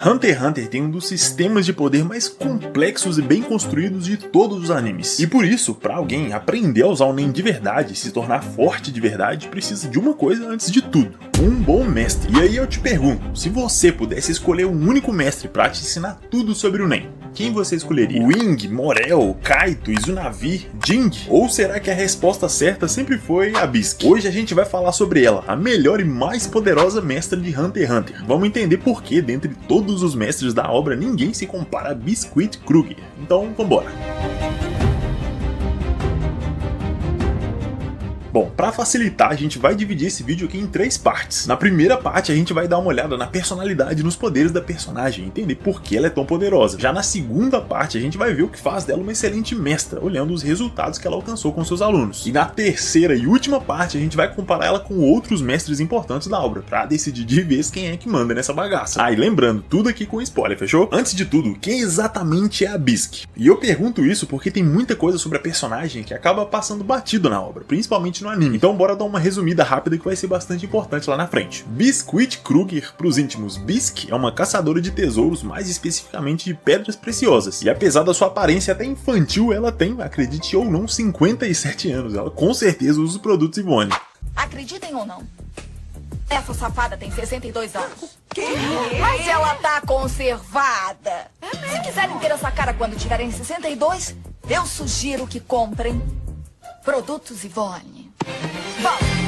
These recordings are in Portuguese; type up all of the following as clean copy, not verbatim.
Hunter x Hunter tem um dos sistemas de poder mais complexos e bem construídos de todos os animes. E por isso, pra alguém aprender a usar o Nen de verdade e se tornar forte de verdade, precisa de uma coisa antes de tudo: um bom mestre. E aí eu te pergunto, se você pudesse escolher um único mestre pra te ensinar tudo sobre o Nen, quem você escolheria? Wing, Morel, Kaito, Izunami, Jing? Ou será que a resposta certa sempre foi a Bisque? Hoje a gente vai falar sobre ela, a melhor e mais poderosa mestra de Hunter x Hunter. Vamos entender por que, dentre todos os mestres da obra, ninguém se compara a Biscuit Kruger. Então, vambora! Bom, para facilitar, a gente vai dividir esse vídeo aqui em 3 partes. Na primeira parte, a gente vai dar uma olhada na personalidade e nos poderes da personagem, entender por que ela é tão poderosa. Já na segunda parte, a gente vai ver o que faz dela uma excelente mestra, olhando os resultados que ela alcançou com seus alunos. E na terceira e última parte, a gente vai comparar ela com outros mestres importantes da obra, para decidir de vez quem é que manda nessa bagaça. Ah, e lembrando, tudo aqui com spoiler, fechou? Antes de tudo, quem exatamente é a Bisque? E eu pergunto isso porque tem muita coisa sobre a personagem que acaba passando batido na obra, principalmente no anime. Então bora dar uma resumida rápida que vai ser bastante importante lá na frente. Biscuit Kruger, pros íntimos Bisque, é uma caçadora de tesouros, mais especificamente de pedras preciosas. E apesar da sua aparência até infantil, ela tem, acredite ou não, 57 anos. Ela com certeza usa os produtos Ivone. Acreditem ou não, essa safada tem 62 anos. Quê? Mas ela tá conservada. Se quiserem ter essa cara quando tiverem 62, eu sugiro que comprem produtos Ivone. Vamos!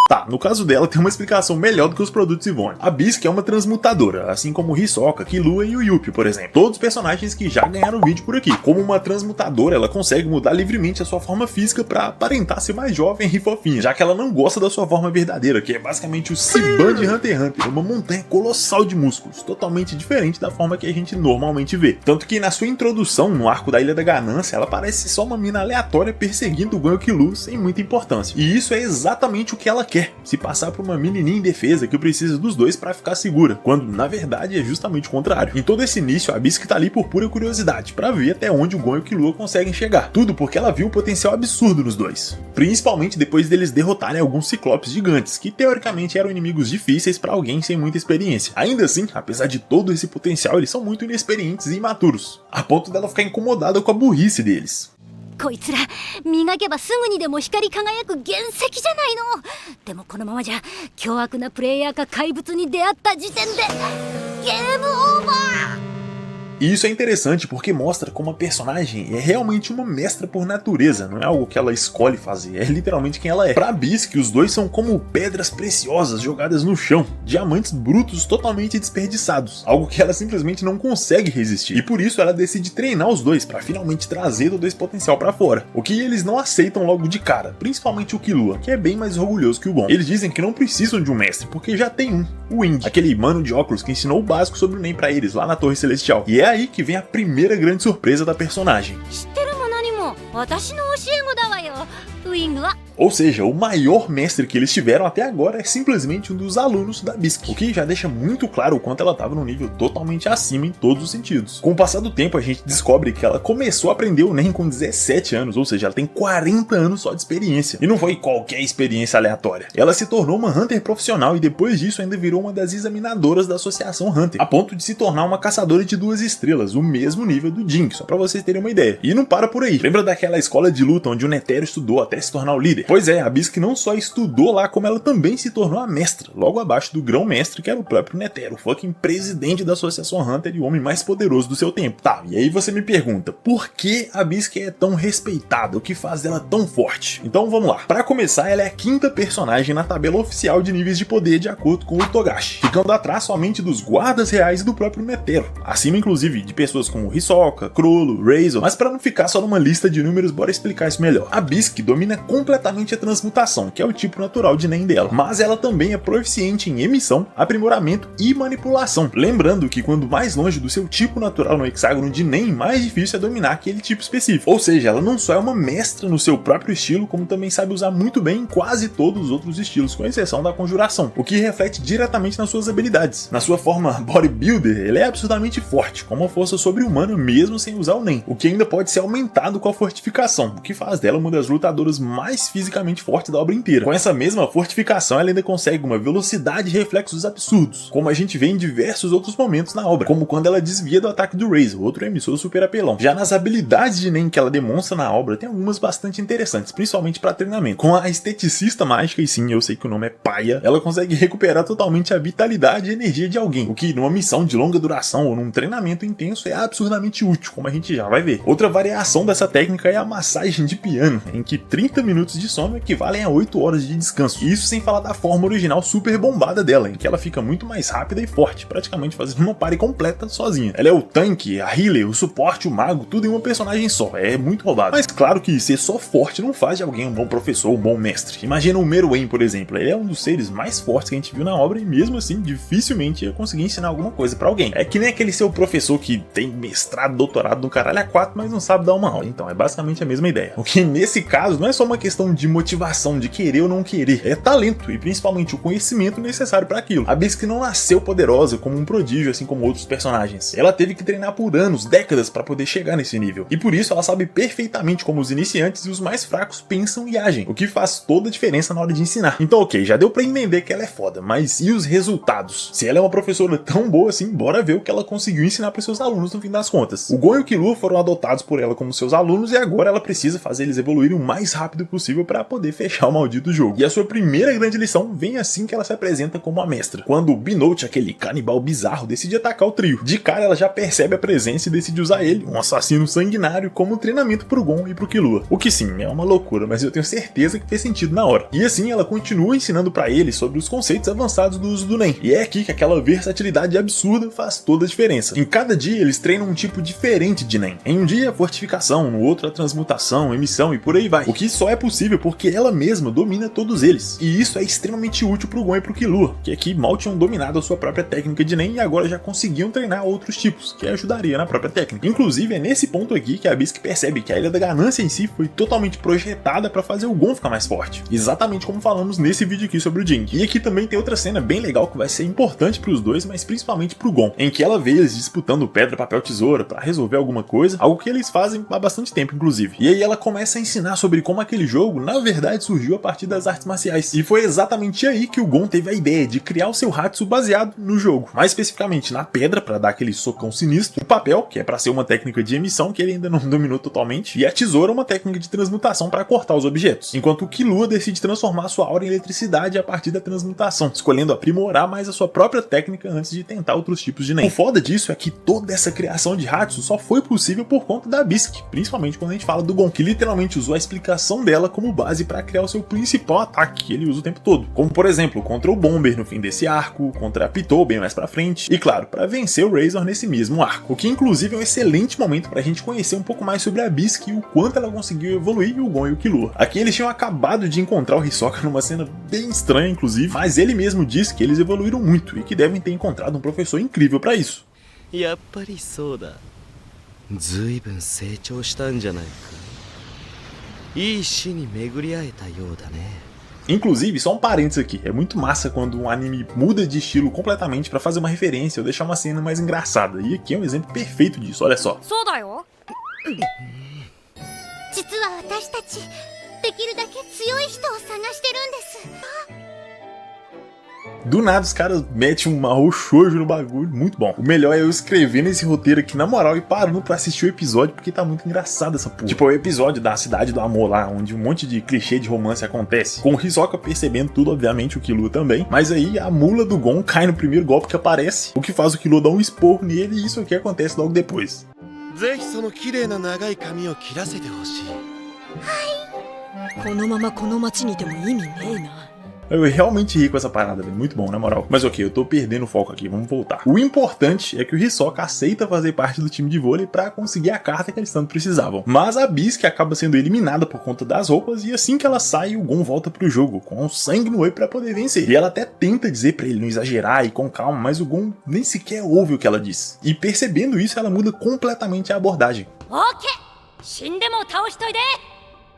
Tá, no caso dela tem uma explicação melhor do que os produtos Ivone. A Bisque é uma transmutadora, assim como Hisoka, Killua e o Yuppie, por exemplo. Todos os personagens que já ganharam vídeo por aqui. Como uma transmutadora, ela consegue mudar livremente a sua forma física pra aparentar ser mais jovem e fofinha, já que ela não gosta da sua forma verdadeira, que é basicamente o Siban de Hunter x Hunter, uma montanha colossal de músculos, totalmente diferente da forma que a gente normalmente vê. Tanto que na sua introdução, no arco da Ilha da Ganância, ela parece só uma mina aleatória perseguindo o Gon e o Killua sem muita importância. E isso é exatamente o que ela quer. Se passar por uma menininha indefesa que precisa dos dois pra ficar segura, quando na verdade é justamente o contrário. Em todo esse início, a Bisque tá ali por pura curiosidade, pra ver até onde o Gon e o Killua conseguem chegar. Tudo porque ela viu um potencial absurdo nos dois. Principalmente depois deles derrotarem alguns ciclopes gigantes, que teoricamente eram inimigos difíceis pra alguém sem muita experiência. Ainda assim, apesar de todo esse potencial, eles são muito inexperientes e imaturos, a ponto dela ficar incomodada com a burrice deles. こいつら磨けばすぐにでも光り輝く原石じゃないの。でもこのままじゃ凶悪なプレイヤーか怪物に出会った時点でゲームオーバー。 E isso é interessante porque mostra como a personagem é realmente uma mestra por natureza, não é algo que ela escolhe fazer, é literalmente quem ela é. Pra Bisque, os dois são como pedras preciosas jogadas no chão, diamantes brutos totalmente desperdiçados, algo que ela simplesmente não consegue resistir. E por isso ela decide treinar os dois pra finalmente trazer todo esse potencial pra fora, o que eles não aceitam logo de cara, principalmente o Killua, que é bem mais orgulhoso que o Gon. Eles dizem que não precisam de um mestre, porque já tem um, o Wing, aquele mano de óculos que ensinou o básico sobre o Nen pra eles lá na Torre Celestial. E é aí que vem a primeira grande surpresa da personagem. Ou seja, o maior mestre que eles tiveram até agora é simplesmente um dos alunos da Bisque, o que já deixa muito claro o quanto ela estava num nível totalmente acima em todos os sentidos. Com o passar do tempo, a gente descobre que ela começou a aprender o Nen com 17 anos, ou seja, ela tem 40 anos só de experiência. E não foi qualquer experiência aleatória. Ela se tornou uma Hunter profissional e depois disso ainda virou uma das examinadoras da Associação Hunter, a ponto de se tornar uma caçadora de 2 estrelas, o mesmo nível do Jing, só pra vocês terem uma ideia. E não para por aí. Lembra daquela escola de luta onde o Netero estudou até se tornar o líder? Pois é, a Bisque não só estudou lá, como ela também se tornou a mestra, logo abaixo do grão-mestre, que era o próprio Netero, o fucking presidente da Associação Hunter e o homem mais poderoso do seu tempo. Tá, e aí você me pergunta, por que a Bisque é tão respeitada? O que faz dela tão forte? Então vamos lá. Pra começar, ela é a 5ª personagem na tabela oficial de níveis de poder de acordo com o Togashi, ficando atrás somente dos guardas reais e do próprio Netero, acima inclusive de pessoas como Hisoka, Chrollo, Razor. Mas pra não ficar só numa lista de números, bora explicar isso melhor. A Bisque domina completamente a transmutação, que é o tipo natural de Nen dela, mas ela também é proficiente em emissão, aprimoramento e manipulação. Lembrando que quando mais longe do seu tipo natural no hexágono de Nen, mais difícil é dominar aquele tipo específico. Ou seja, ela não só é uma mestra no seu próprio estilo, como também sabe usar muito bem em quase todos os outros estilos, com exceção da conjuração, o que reflete diretamente nas suas habilidades. Na sua forma bodybuilder, ela é absurdamente forte, com uma força sobre-humana mesmo sem usar o Nen, o que ainda pode ser aumentado com a fortificação, o que faz dela uma das lutadoras mais fisicamente fisicamente forte da obra inteira. Com essa mesma fortificação, ela ainda consegue uma velocidade e reflexos absurdos, como a gente vê em diversos outros momentos na obra, como quando ela desvia do ataque do Razor, outro emissor super apelão. Já nas habilidades de Nen que ela demonstra na obra, tem algumas bastante interessantes, principalmente para treinamento. Com a esteticista mágica, e sim, eu sei que o nome é paia, ela consegue recuperar totalmente a vitalidade e energia de alguém, o que numa missão de longa duração ou num treinamento intenso é absurdamente útil, como a gente já vai ver. Outra variação dessa técnica é a massagem de piano, em que 30 minutos de sono equivalem a 8 horas de descanso. E isso sem falar da forma original super bombada dela, em que ela fica muito mais rápida e forte, praticamente fazendo uma party completa sozinha. Ela é o tanque, a healer, o suporte, o mago, tudo em uma personagem só. É muito roubado. Mas claro que ser só forte não faz de alguém um bom professor, um bom mestre. Imagina o Meruem, por exemplo. Ele é um dos seres mais fortes que a gente viu na obra e mesmo assim dificilmente ia conseguir ensinar alguma coisa pra alguém. É que nem aquele seu professor que tem mestrado, doutorado no caralho A4, mas não sabe dar uma aula. Então é basicamente a mesma ideia. O que nesse caso não é só uma questão de motivação, de querer ou não querer. É talento e principalmente o conhecimento necessário para aquilo. A Bisque não nasceu poderosa como um prodígio, assim como outros personagens. Ela teve que treinar por anos, décadas para poder chegar nesse nível. E por isso ela sabe perfeitamente como os iniciantes e os mais fracos pensam e agem, o que faz toda a diferença na hora de ensinar. Então ok, já deu pra entender que ela é foda, mas e os resultados? Se ela é uma professora tão boa assim, bora ver o que ela conseguiu ensinar para seus alunos no fim das contas. O Gon e o Killua foram adotados por ela como seus alunos e agora ela precisa fazer eles evoluírem o mais rápido possível para poder fechar o maldito jogo. E a sua primeira grande lição vem assim que ela se apresenta como a mestra, quando o Binote, aquele canibal bizarro, decide atacar o trio. De cara ela já percebe a presença e decide usar ele, um assassino sanguinário, como treinamento pro Gon e pro Killua. O que sim, é uma loucura, mas eu tenho certeza que fez sentido na hora. E assim ela continua ensinando pra eles sobre os conceitos avançados do uso do Nen. E é aqui que aquela versatilidade absurda faz toda a diferença. Em cada dia eles treinam um tipo diferente de Nen. Em um dia a fortificação, no outro a transmutação, emissão e por aí vai. O que só é possível porque ela mesma domina todos eles. E isso é extremamente útil pro Gon e pro Killua, que aqui mal tinham dominado a sua própria técnica de Nen e agora já conseguiam treinar outros tipos, que ajudaria na própria técnica. Inclusive é nesse ponto aqui que a Bisque percebe que a Ilha da Ganância em si foi totalmente projetada para fazer o Gon ficar mais forte. Exatamente como falamos nesse vídeo aqui sobre o Jing. E aqui também tem outra cena bem legal que vai ser importante pros dois, mas principalmente pro Gon, em que ela vê eles disputando pedra, papel, tesoura para resolver alguma coisa, algo que eles fazem há bastante tempo inclusive. E aí ela começa a ensinar sobre como aquele jogo na verdade surgiu a partir das artes marciais. E foi exatamente aí que o Gon teve a ideia de criar o seu Hatsu baseado no jogo, mais especificamente na pedra para dar aquele socão sinistro, o papel, que é para ser uma técnica de emissão que ele ainda não dominou totalmente, e a tesoura, uma técnica de transmutação para cortar os objetos. Enquanto o Killua decide transformar sua aura em eletricidade a partir da transmutação, escolhendo aprimorar mais a sua própria técnica antes de tentar outros tipos de Nen. O foda disso é que toda essa criação de Hatsu só foi possível por conta da Bisque, principalmente quando a gente fala do Gon, que literalmente usou a explicação dela como base para criar o seu principal ataque que ele usa o tempo todo, como por exemplo contra o Bomber no fim desse arco, contra a Pitou bem mais pra frente, e claro, para vencer o Razor nesse mesmo arco, o que inclusive é um excelente momento pra gente conhecer um pouco mais sobre a Bisque e o quanto ela conseguiu evoluir o Gon e o Killua. Aqui eles tinham acabado de encontrar o Hisoka numa cena bem estranha inclusive, mas ele mesmo disse que eles evoluíram muito e que devem ter encontrado um professor incrível pra isso. やっぱりそうだ。ずいぶん成長したんじゃないか。いい死に巡り会えたようだね。 Inclusive, só um parênteses aqui, é muito massa quando um anime muda de estilo completamente pra fazer uma referência ou deixar uma cena mais engraçada, e aqui é um exemplo perfeito disso, olha só. そうだよ。実は私たちできるだけ強い人を探してるんです。 Do nada os caras metem um Mahou Shoujo no bagulho, muito bom. O melhor é eu escrevendo esse roteiro aqui na moral e parando pra assistir o episódio porque tá muito engraçado essa porra. Tipo, é o episódio da Cidade do Amor lá, onde um monte de clichê de romance acontece. Com o Hisoka percebendo tudo, obviamente, o Killua também. Mas aí a mula do Gon cai no primeiro golpe que aparece, o que faz o Killua dar um esporro nele e isso aqui acontece logo depois. ぜひその綺麗な長い髪を切らせてほしい。このままこの町にいても意味ねえな。 Eu realmente ri com essa parada, velho. Muito bom, na moral. Mas ok, eu tô perdendo o foco aqui, vamos voltar. O importante é que o Hisoka aceita fazer parte do time de vôlei pra conseguir a carta que eles tanto precisavam. Mas a Bisque acaba sendo eliminada por conta das roupas e assim que ela sai, o Gon volta pro jogo, com sangue no olho pra poder vencer. E ela até tenta dizer pra ele não exagerar e com calma, mas o Gon nem sequer ouve o que ela diz. E percebendo isso, ela muda completamente a abordagem. Ok! 死んでも倒しといで。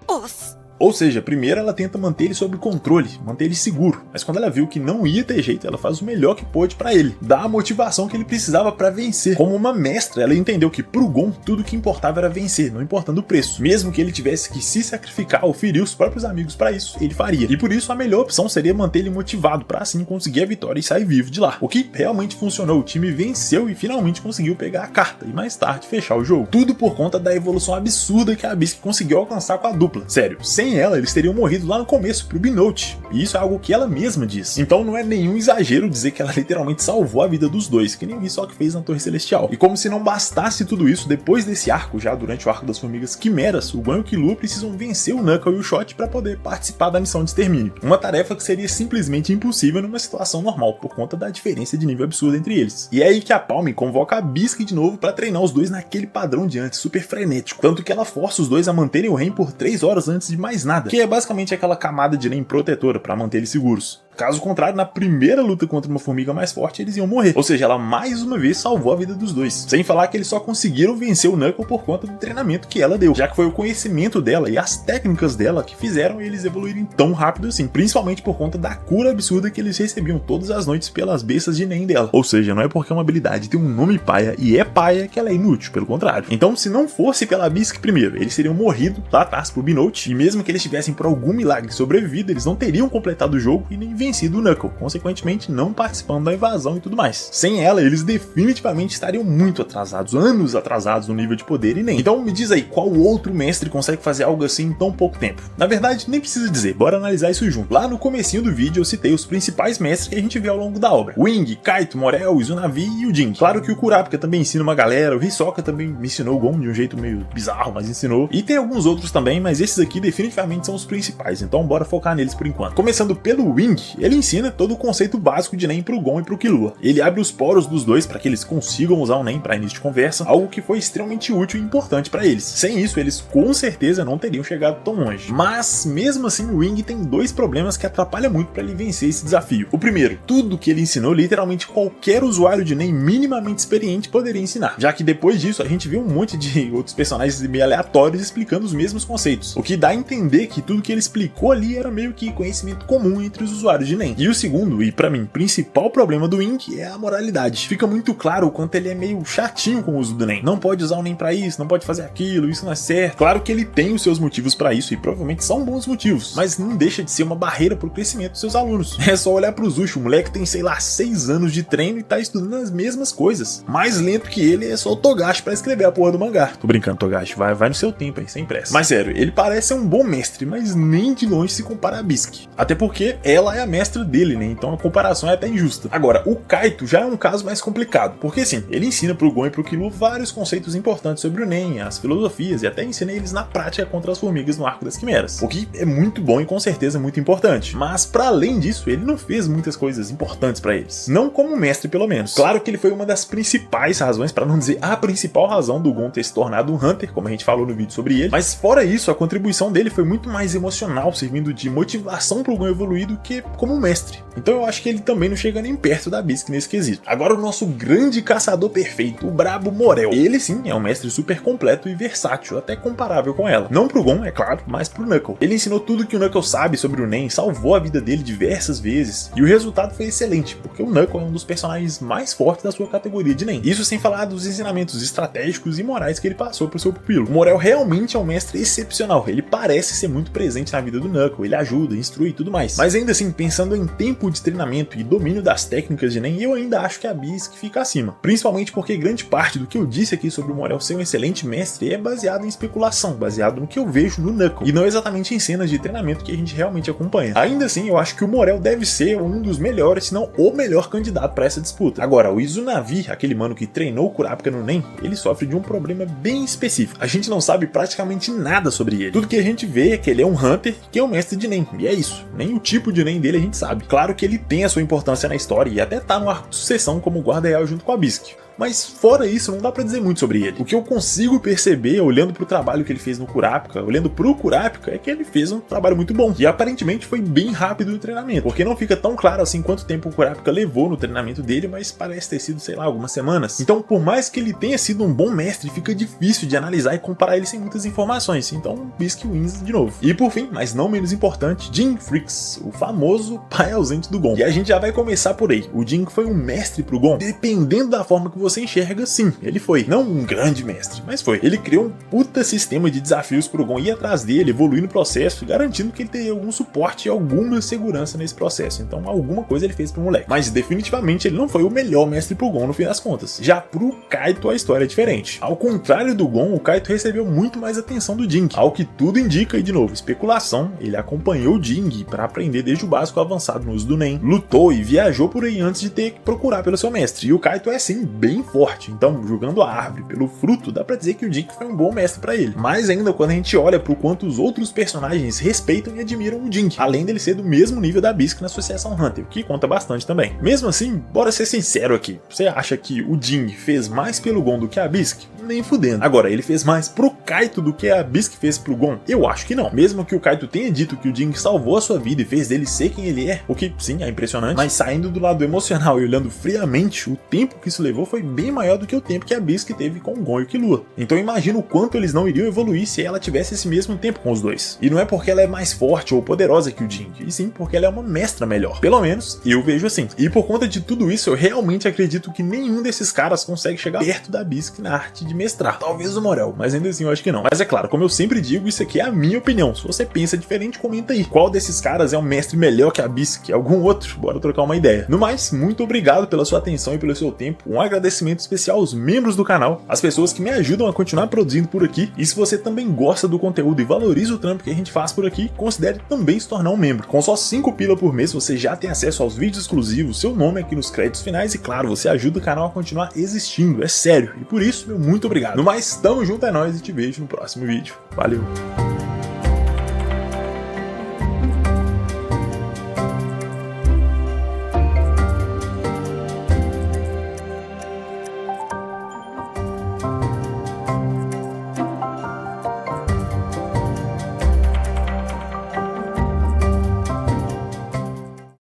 おっす。Ou seja, primeiro ela tenta manter ele sob controle, manter ele seguro, mas quando ela viu que não ia ter jeito, ela faz o melhor que pôde pra ele, dá a motivação que ele precisava pra vencer. Como uma mestra, ela entendeu que pro Gon tudo que importava era vencer, não importando o preço. Mesmo que ele tivesse que se sacrificar ou ferir os próprios amigos pra isso, ele faria. E por isso a melhor opção seria manter ele motivado pra assim conseguir a vitória e sair vivo de lá. O que realmente funcionou, o time venceu e finalmente conseguiu pegar a carta e mais tarde fechar o jogo. Tudo por conta da evolução absurda que a Bisque conseguiu alcançar com a dupla. Sério, sem ela eles teriam morrido lá no começo pro Binote. E isso é algo que ela mesma diz. Então não é nenhum exagero dizer que ela literalmente salvou a vida dos dois, que nem o Hisoka fez na Torre Celestial. E como se não bastasse tudo isso, depois desse arco, já durante o arco das Formigas Quimeras, o Gon e o Killua precisam vencer o Knuckle e o Shot para poder participar da missão de extermínio. Uma tarefa que seria simplesmente impossível numa situação normal, por conta da diferença de nível absurda entre eles. E é aí que a Palme convoca a Bisque de novo para treinar os dois naquele padrão de antes, super frenético. Tanto que ela força os dois a manterem o Ren por 3 horas antes de mais nada, que é basicamente aquela camada de Nen protetora para manter eles seguros. Caso contrário, na primeira luta contra uma formiga mais forte, eles iam morrer. Ou seja, ela mais uma vez salvou a vida dos dois. Sem falar que eles só conseguiram vencer o Knuckle por conta do treinamento que ela deu, já que foi o conhecimento dela e as técnicas dela que fizeram eles evoluírem tão rápido assim, principalmente por conta da cura absurda que eles recebiam todas as noites pelas bestas de Nen dela. Ou seja, não é porque uma habilidade tem um nome paia e é paia que ela é inútil, pelo contrário. Então, se não fosse pela Bisque primeiro, eles teriam morrido lá atrás pro Binote, e mesmo que eles tivessem por algum milagre sobrevivido, eles não teriam completado o jogo e nem vencido o Knuckle, consequentemente não participando da invasão e tudo mais. Sem ela, eles definitivamente estariam muito atrasados, anos atrasados no nível de poder e nem. Então me diz aí, qual outro mestre consegue fazer algo assim em tão pouco tempo? Na verdade, nem precisa dizer, bora analisar isso junto. Lá no comecinho do vídeo eu citei os principais mestres que a gente vê ao longo da obra. Wing, Kaito, Morel, Izunavi e o Jin. Claro que o Kurapika também ensina uma galera, o Hisoka também me ensinou o Gon de um jeito meio bizarro, mas ensinou. E tem alguns outros também, mas esses aqui definitivamente são os principais, então bora focar neles por enquanto. Começando pelo Wing, ele ensina todo o conceito básico de Nen pro Gon e pro Killua. Ele abre os poros dos dois para que eles consigam usar o Nen para início de conversa, algo que foi extremamente útil e importante para eles. Sem isso, eles com certeza não teriam chegado tão longe. Mas, mesmo assim, o Wing tem dois problemas que atrapalham muito para ele vencer esse desafio. O primeiro, tudo que ele ensinou, literalmente qualquer usuário de Nen minimamente experiente poderia ensinar, já que depois disso a gente viu um monte de outros personagens meio aleatórios explicando os mesmos conceitos, o que dá a entender que tudo que ele explicou ali era meio que conhecimento comum entre os usuários de Nen. E o segundo, e pra mim, principal problema do Wing é a moralidade. Fica muito claro o quanto ele é meio chatinho com o uso do Nen. Não pode usar o Nen pra isso, não pode fazer aquilo, isso não é certo. Claro que ele tem os seus motivos pra isso, e provavelmente são bons motivos, mas não deixa de ser uma barreira pro crescimento dos seus alunos. É só olhar pro Zushi, o moleque tem, sei lá, 6 anos de treino e tá estudando as mesmas coisas. Mais lento que ele é só o Togashi pra escrever a porra do mangá. Tô brincando, Togashi, vai no seu tempo aí, sem pressa. Mas sério, ele parece ser um bom mestre, mas nem de longe se compara a Bisque. Até porque ela é a mestra dele, né? Então a comparação é até injusta. Agora, o Kaito já é um caso mais complicado, porque sim, ele ensina pro Gon e pro Killua vários conceitos importantes sobre o Nen, as filosofias, e até ensina eles na prática contra as formigas no Arco das Quimeras, o que é muito bom e com certeza muito importante. Mas para além disso, ele não fez muitas coisas importantes para eles, não como mestre pelo menos. Claro que ele foi uma das principais razões, para não dizer a principal razão do Gon ter se tornado um Hunter, como a gente falou no vídeo sobre ele, mas fora isso, a contribuição dele foi muito mais emocional, servindo de motivação pro Gon evoluir do que como mestre. Então eu acho que ele também não chega nem perto da Bisque nesse quesito. Agora o nosso grande caçador perfeito, o brabo Morel. Ele sim é um mestre super completo e versátil, até comparável com ela. Não pro Gon, é claro, mas pro Knuckle. Ele ensinou tudo que o Knuckle sabe sobre o Nen, salvou a vida dele diversas vezes, e o resultado foi excelente, porque o Knuckle é um dos personagens mais fortes da sua categoria de Nen. Isso sem falar dos ensinamentos estratégicos e morais que ele passou pro seu pupilo. O Morel realmente é um mestre excepcional, ele parece ser muito presente na vida do Knuckle, ele ajuda, instrui e tudo mais. Mas ainda assim, pensando em tempo de treinamento e domínio das técnicas de Nen, eu ainda acho que a Bisque fica acima. Principalmente porque grande parte do que eu disse aqui sobre o Morel ser um excelente mestre é baseado em especulação, baseado no que eu vejo no Knuckle, e não exatamente em cenas de treinamento que a gente realmente acompanha. Ainda assim, eu acho que o Morel deve ser um dos melhores, se não o melhor candidato para essa disputa. Agora, o Izunavi, aquele mano que treinou o Kurapika no Nen, ele sofre de um problema bem específico. A gente não sabe praticamente nada sobre ele. Tudo que a gente vê é que ele é um Hunter, que é um mestre de Nen, e é isso. Nem o tipo de Nen dele a gente sabe. Claro que ele tem a sua importância na história e até tá no arco de sucessão como guarda real junto com a Bisque. Mas fora isso, não dá pra dizer muito sobre ele. O que eu consigo perceber, olhando pro trabalho que ele fez no Kurapika, olhando pro Kurapika, é que ele fez um trabalho muito bom. E aparentemente foi bem rápido no treinamento, porque não fica tão claro assim quanto tempo o Kurapika levou no treinamento dele, mas parece ter sido, sei lá, algumas semanas. Então, por mais que ele tenha sido um bom mestre, fica difícil de analisar e comparar ele sem muitas informações. Então, Bisque wins de novo. E por fim, mas não menos importante, Jin Freaks, o famoso pai ausente do Gon. E a gente já vai começar por aí. O Jin foi um mestre pro Gon? Dependendo da forma que você enxerga, sim, ele foi. Não um grande mestre, mas foi. Ele criou um puta sistema de desafios pro Gon ir atrás dele, evoluir no processo, garantindo que ele teria algum suporte e alguma segurança nesse processo. Então, alguma coisa ele fez pro moleque. Mas definitivamente ele não foi o melhor mestre pro Gon no fim das contas. Já pro Kaito a história é diferente. Ao contrário do Gon, o Kaito recebeu muito mais atenção do Jing. Ao que tudo indica, e de novo, especulação, ele acompanhou o Jing para aprender desde o básico ao avançado no uso do Nen, lutou e viajou por aí antes de ter que procurar pelo seu mestre. E o Kaito é sim bem forte, então julgando a árvore pelo fruto, dá pra dizer que o Jing foi um bom mestre para ele. Mais ainda quando a gente olha pro quanto os outros personagens respeitam e admiram o Jing, além dele ser do mesmo nível da Bisque na Associação Hunter, o que conta bastante também. Mesmo assim, bora ser sincero aqui, você acha que o Jing fez mais pelo Gon do que a Bisque? Nem fudendo. Agora, ele fez mais pro Kaito do que a Bisque fez pro Gon? Eu acho que não. Mesmo que o Kaito tenha dito que o Jing salvou a sua vida e fez dele ser quem ele é, o que sim, é impressionante, mas saindo do lado emocional e olhando friamente, o tempo que isso levou foi bem maior do que o tempo que a Bisque teve com o Gon e o Killua. Então imagina o quanto eles não iriam evoluir se ela tivesse esse mesmo tempo com os dois. E não é porque ela é mais forte ou poderosa que o Jing, e sim porque ela é uma mestra melhor. Pelo menos, eu vejo assim. E por conta de tudo isso, eu realmente acredito que nenhum desses caras consegue chegar perto da Bisque na arte de mestrar. Talvez o Morel, mas ainda assim eu acho que não. Mas é claro, como eu sempre digo, isso aqui é a minha opinião. Se você pensa diferente, comenta aí. Qual desses caras é um mestre melhor que a Bisque? Algum outro? Bora trocar uma ideia. No mais, muito obrigado pela sua atenção e pelo seu tempo. Um agradecimento especial aos membros do canal, as pessoas que me ajudam a continuar produzindo por aqui. E se você também gosta do conteúdo e valoriza o trampo que a gente faz por aqui, considere também se tornar um membro. Com só 5 pila por mês, você já tem acesso aos vídeos exclusivos, seu nome aqui nos créditos finais e claro, você ajuda o canal a continuar existindo. É sério. E por isso, meu muito obrigado. No mais, tamo junto, é nóis e te vejo no próximo vídeo. Valeu!